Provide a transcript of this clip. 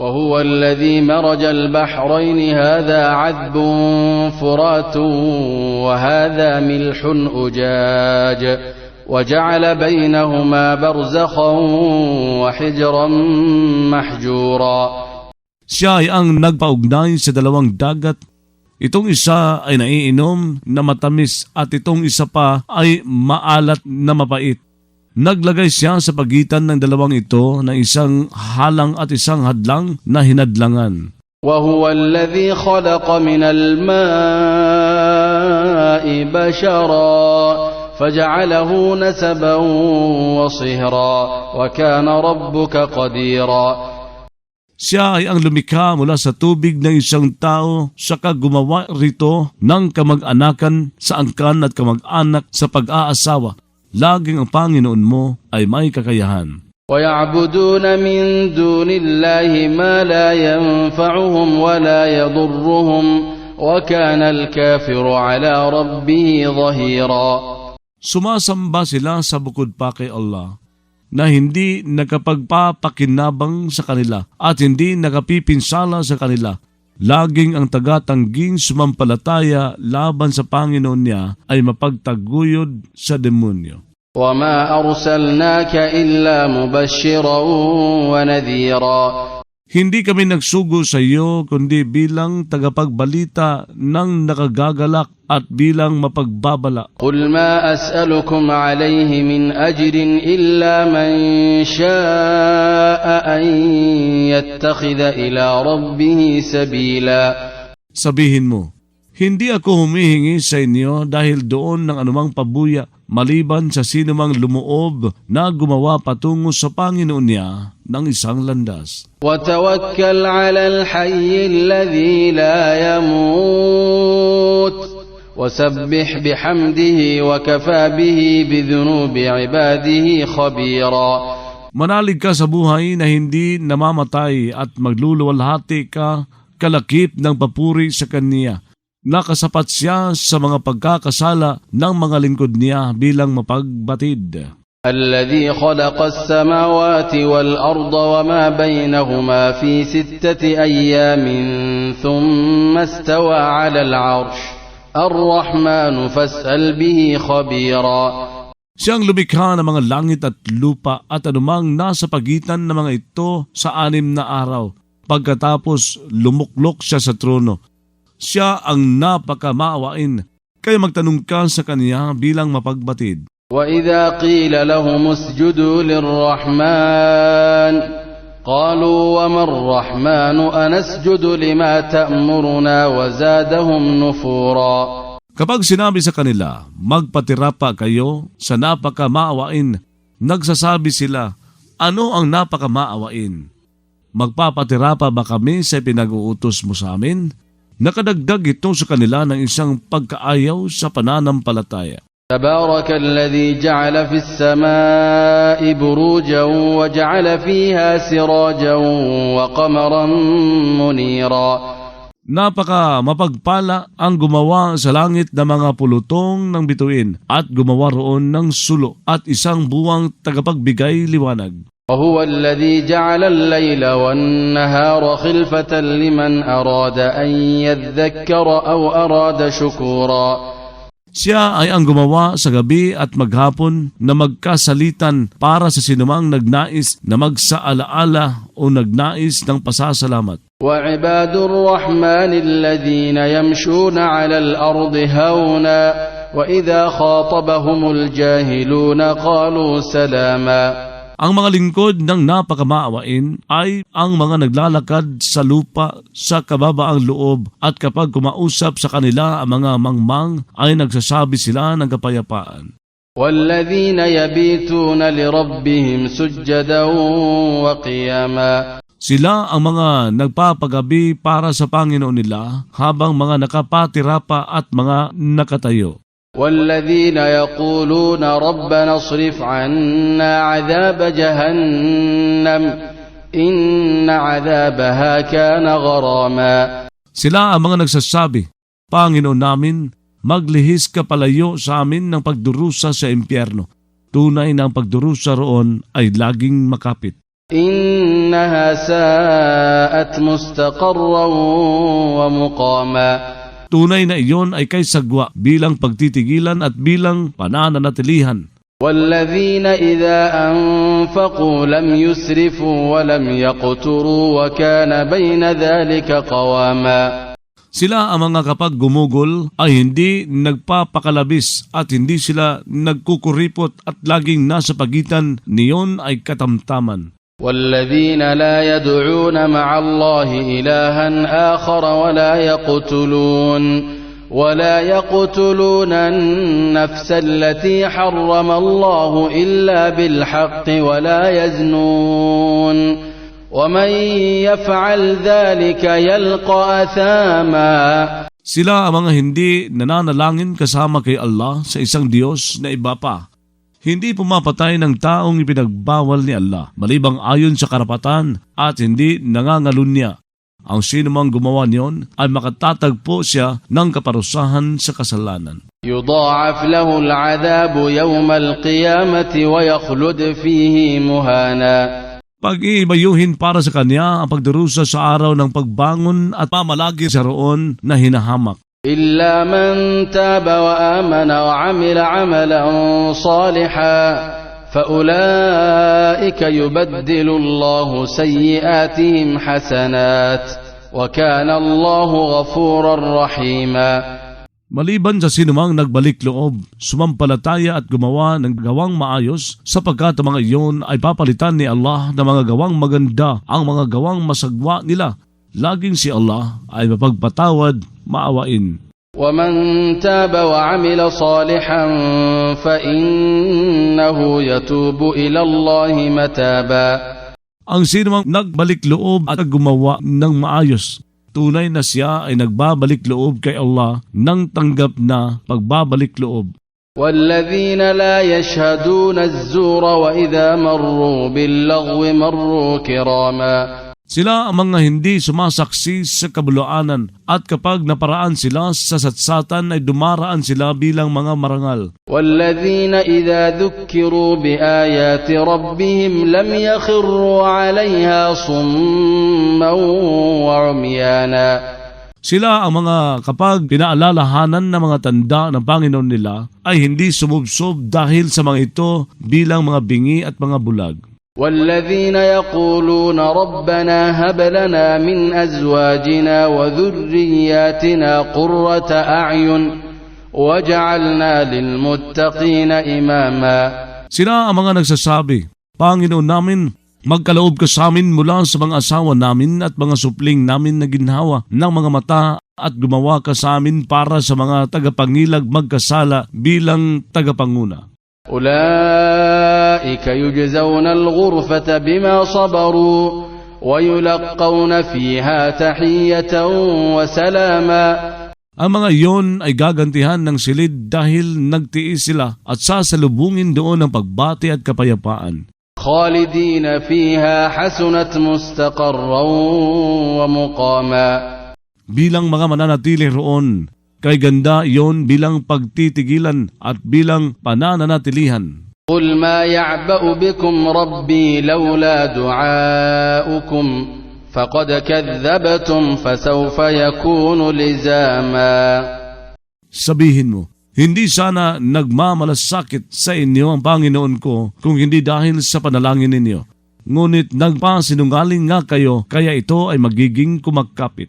وهو الذي مرج البحرين هذا عذب فرات وهذا ملح أجاج وجعل بينهما برزخا وحجرا محجورا. Siya ay ang nagpaugnay sa dalawang dagat. Itong isa ay naiinom na matamis at itong isa pa ay maalat na mapait. Naglagay siya sa pagitan ng dalawang ito ng isang halang at isang hadlang na hinadlangan. وهو الذي خلق من الماء بشرا فجعله نسبا وصهرا وكان ربك قديرا. Siya ay ang lumikha mula sa tubig ng isang tao, saka gumawa rito ng kamag-anakan sa angkan at kamag-anak sa pag-aasawa. Laging ang Panginoon mo ay may kakayahan. وَيَعْبُدُونَ مِن دُونِ اللَّهِ مَا لَا يَنفَعُهُمْ وَلَا يَضُرُّهُمْ وَكَانَ الْكَافِرُ عَلَى رَبِّهِ ظَهِيرًا. Sumasamba sila sa bukod pa kay Allah na hindi nakapagpapakinabang sa kanila at hindi nakapipinsala sa kanila. Laging ang taga-tangging sumampalataya laban sa Panginoon niya ay mapagtaguyod sa demonyo. وَمَا أَرْسَلْنَاكَ إِلَّا مُبَشِّرًا وَنَذِيرًا. Hindi kami nagsugo sa iyo kundi bilang tagapagbalita ng nakagagalak at bilang mapagbabala. قُلْ مَا أَسْأَلُكُمْ عَلَيْهِ مِنْ أَجْرٍ إِلَّا مَنْ شَاءَ أَنْ يَتَّخِذَ إِلَى رَبِّهِ سَبِيلًا. Sabihin mo, hindi ako humihingi sa inyo dahil doon ng anumang pabuya maliban sa sinumang lumuob na gumawa patungo sa Panginoon niya ng isang landas. وَتَوَكَّلْ عَلَى الْحَيِّ الَّذِي لَا يَمُوتُ وَسَبِّحْ بِحَمْدِهِ وَكَفَى بِهِ بِذُنُوبِ عِبَادِهِ خَبِيرًا. Manalig ka sa buhay na hindi namamatay at magluluwalhati ka kalakip ng papuri sa Kanya. Nakasapat siya sa mga pagkakasala ng mga lingkod niya bilang mapagbatid. الذي خلق السماوات والأرض وما بينهما في 6 أيام ثم استوى على العرش الرحمن فاسأل به خبيرا. Siyang lumikha ng mga langit at lupa at anumang nasa pagitan ng mga ito sa 6 na araw. Pagkatapos lumuklok siya sa trono. Siya ang napakamaawain, kaya magtanong ka sa Kanya bilang mapagbatid. وَإِذَا قِيلَ لَهُمُ اسْجُدُوا لِلرَّحْمَنِ قَالُوا وَمَا الرَّحْمَنُ أَنَسْجُدُ لِمَا تَأْمُرُنَا وَزَادَهُمْ نُفُورًا. Kapag sinabi sa kanila, magpatirapa kayo sa napakamaawain, nagsasabi sila, ano ang napakamaawain? Magpapatirapa ba kami sa pinag-uutos mo sa amin? Nakadagdag ito sa kanila ng isang pagkaayaw sa pananampalataya. تبارك الذي جعل في السماء بروجا وجعل فيها سراجا وقمرا منيرا. Napaka mapagpala ang gumawa sa langit ng mga pulutong ng bituin at gumawa roon ng sulo at isang buwang tagapagbigay liwanag. وهو الذي جعل الليل والنهار خلفة لمن أراد أن يذكر أو أراد شكورا. Siya ay ang gumawa sa gabi at maghapon na magkasalitan para sa sinumang nagnais na magsaalaala o nagnais ng pasasalamat. وعباد الرحمن الذين يمشون على الأرض هونا وإذا خاطبهم الجاهلون قالوا سلاما. Ang mga lingkod ng napakamaawain ay ang mga naglalakad sa lupa sa kababaang loob at kapag kumausap sa kanila ang mga mangmang ay nagsasabi sila ng kapayapaan. وَالَّذِينَ يَبِيتُونَ لِرَبِّهِمْ سُجَّدًا وَقِيَامًا. Sila ang mga nagpapagabi para sa Panginoon nila habang mga nakapatirapa at mga nakatayo. وَالَّذِينَ يَقُولُونَ رَبَّنَا اصْرِفْ عَنَّا عَذَابَ جَهَنَّمَ إِنَّ عَذَابَهَا كَانَ غَرَامًا. Sila ang mga nagsasabi, Panginoon namin, maglihis ka palayo sa amin ng pagdurusa sa impyerno. Tunay na ang pagdurusa roon ay laging makapit. إنها ساءت مستقرا ومقاما. Tunay na iyon ay kay sagwa bilang pagtitigilan at bilang panananatilihan. والذين إذا أنفقوا لم يسرفوا ولم يقتروا وكان بين ذلك قواما. Sila ang mga kapag gumugol ay hindi nagpapakalabis at hindi sila nagkukuripot at laging nasa pagitan niyon ay katamtaman. والذين لا يدعون مع الله إلها آخر ولا يقتلون النفس التي حرم الله إلا بالحق ولا يزنون ومن يفعل ذلك يلقى أثاما. Sila ang mga hindi nananalangin kasama kay Allah sa isang Diyos na iba pa. Hindi pumapatay ng taong ipinagbawal ni Allah, malibang ayon sa karapatan at hindi nangangalunya. Ang sinumang gumawa niyon ay makatatagpo siya ng kaparusahan sa kasalanan. يضاعف له العذاب يوم القيامة ويخلد فيه مهانا. Pag-iibayuhin para sa kanya ang pagdurusa sa araw ng pagbangon at pamalagi siya roon na hinahamak. إلا من تاب وآمن وعمل عملا صالحا فأولئك يبدل الله سيئاتهم حسنات وكان الله غفورا رحيما. Maliban sa sinumang nagbalik loob, sumampalataya at gumawa ng gawang maayos, sapagkat ang mga iyon ay papalitan ni Allah ng mga gawang maganda ang mga gawang masagwa nila. Laging si Allah ay mapagpatawad, maawain. ومن تاب وعمل صالحا فإنه يتوب إلى الله متابا. Ang sinumang nagbalik loob at gumawa ng maayos, tunay na siya ay nagbabalik loob kay Allah nang tanggap na pagbabalik loob. والذين لا يشهدون الزور وإذا مروا باللغو مروا كراما. Sila ang mga hindi sumasaksi sa kabuluanan at kapag naparaan sila sa satsatan ay dumaraan sila bilang mga marangal. والذين إذا ذكروا بآيات ربهم لم يخروا عليها صما وعميانا. Sila ang mga kapag pinaalalahanan ng mga tanda ng Panginoon nila ay hindi sumubsob dahil sa mga ito bilang mga bingi at mga bulag. والذين يقولون ربنا هب لنا من أزواجنا وذرياتنا قرة أعين وجعلنا للمتقين إماما. Sila ang mga nagsasabi, Panginoon namin, magkaloob ka sa amin mula sa mga asawa namin at mga supling namin na ginhawa ng mga mata at gumawa ka sa amin para sa mga tagapangilag magkasala bilang tagapanguna. أولئك يجزون الغرفة بما صبروا ويلقون فيها تحية وسلاما. Ang mga iyon ay gagantihan ng silid dahil nagtiis sila at sasalubungin doon ang pagbati at kapayapaan. خالدين فيها حسنت مستقرا ومقاما. Bilang mga mananatili roon, kay ganda iyon bilang pagtitigilan at bilang panananatilihan. قل ما يعبأ بكم ربي لولا دعاؤكم فقد كذبتم فسوف يكون لزاما. Sabihin mo, hindi sana nagmamalasakit sa inyo ang Panginoon ko kung hindi dahil sa panalangin ninyo. Ngunit nagpasinungaling nga kayo kaya ito ay magiging kumakapit.